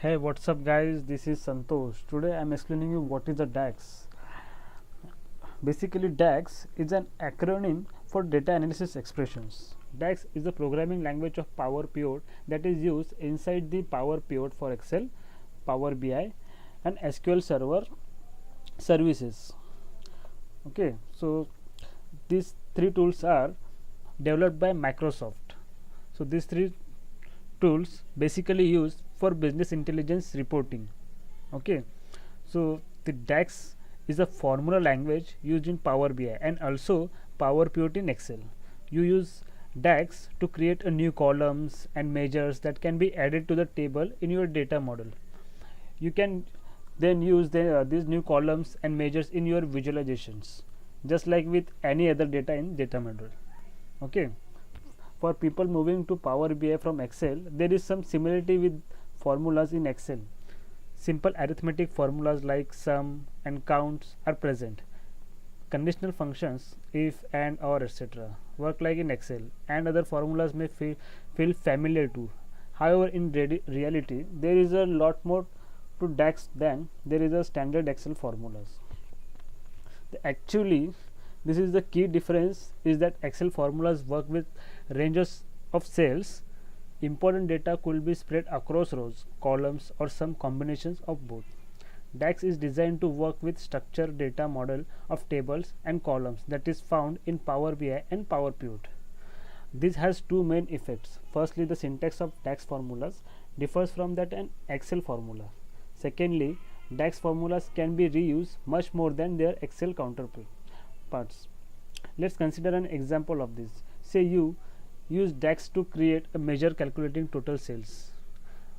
Hey, what's up guys, this is Santosh. Today I'm explaining you what is a DAX. Basically DAX is an acronym for data analysis expressions. DAX is the programming language of Power Pivot that is used inside the Power Pivot for Excel, Power BI and SQL Server services. Okay, so these three tools are developed by Microsoft. So these three tools basically used for business intelligence reporting. Okay, so the DAX is a formula language used in Power BI and also Power Pivot in Excel. You use DAX to create a new columns and measures that can be added to the table in your data model. You can then use these new columns and measures in your visualizations, just like with any other data in data model. Okay, for people moving to Power BI from Excel, there is some similarity with formulas in Excel. Simple arithmetic formulas like sum and counts are present. Conditional functions, if, and, or, etc., work like in Excel, and other formulas may feel familiar too. However, in reality, there is a lot more to DAX than there is a standard Excel formulas. Actually, this is the key difference is that Excel formulas work with ranges of cells. Important data could be spread across rows, columns or some combinations of both. DAX is designed to work with structured data model of tables and columns that is found in Power BI and Power Pivot. This has two main effects. Firstly, the syntax of DAX formulas differs from that an Excel formula. Secondly, DAX formulas can be reused much more than their Excel counterparts. Let's consider an example of this. Say you use DAX to create a measure calculating total sales.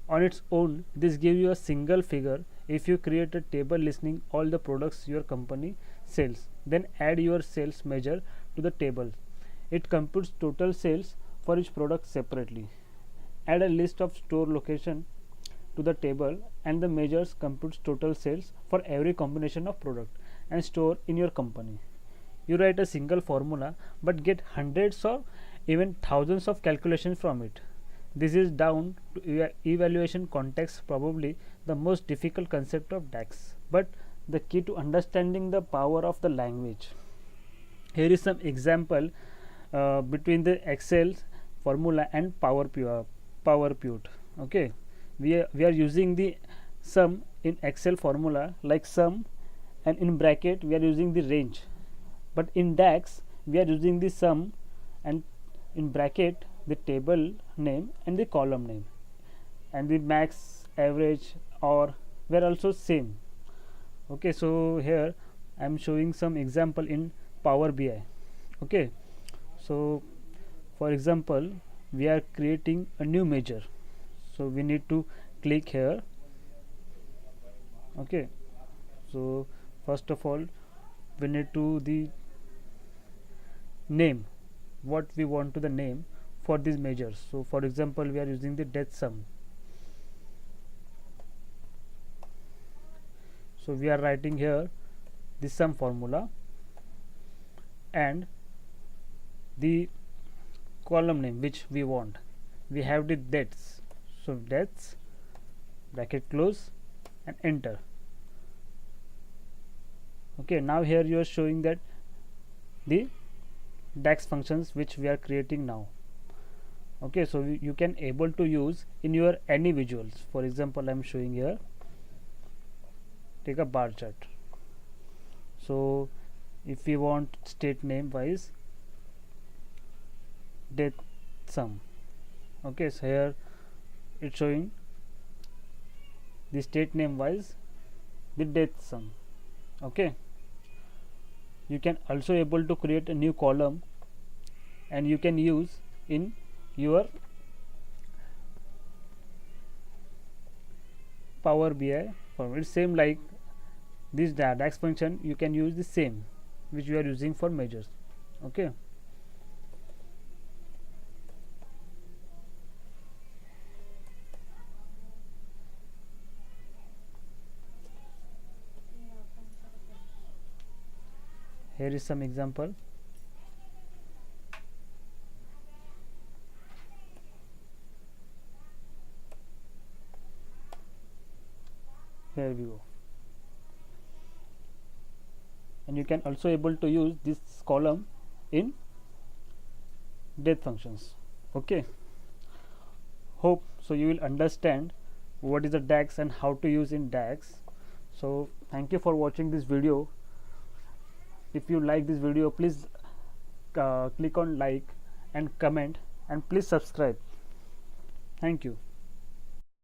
On its own, this gives you a single figure. If you create a table listing all the products your company sells, then add your sales measure to the table. It computes total sales for each product separately. Add a list of store location to the table and the measures computes total sales for every combination of product and store in your company. You write a single formula but get hundreds or even thousands of calculations from it. This is down to evaluation context, probably the most difficult concept of DAX, but the key to understanding the power of the language. Here is some example between the Excel formula and Power Pivot. Okay, we are using the sum in Excel formula like sum, and in bracket we are using the range, but in DAX we are using the sum and in bracket the table name and the column name, and the max, average, or were also same. Okay, so here I am showing some example in Power BI. Okay, so for example we are creating a new measure, so we need to click here. Okay, so first of all we need to the name what we want to the name for these measures. So for example we are using the death sum, so we are writing here the sum formula and the column name which we want. We have the deaths, so deaths, bracket close and enter. Okay, now here you are showing that the DAX functions which we are creating now. Okay, so you can able to use in your any visuals. For example, I am showing here, take a bar chart. So if we want state name wise death sum, okay, so here it's showing the state name wise the death sum. Okay, you can also able to create a new column and you can use in your Power BI form. It's same like this DAX function, you can use the same which you are using for measures. Okay, here is some example. Here we go. And you can also able to use this column in depth functions. Okay, hope so you will understand what is the DAX and how to use in DAX. So thank you for watching this video. If you like this video, please click on like and comment, and please subscribe. Thank you.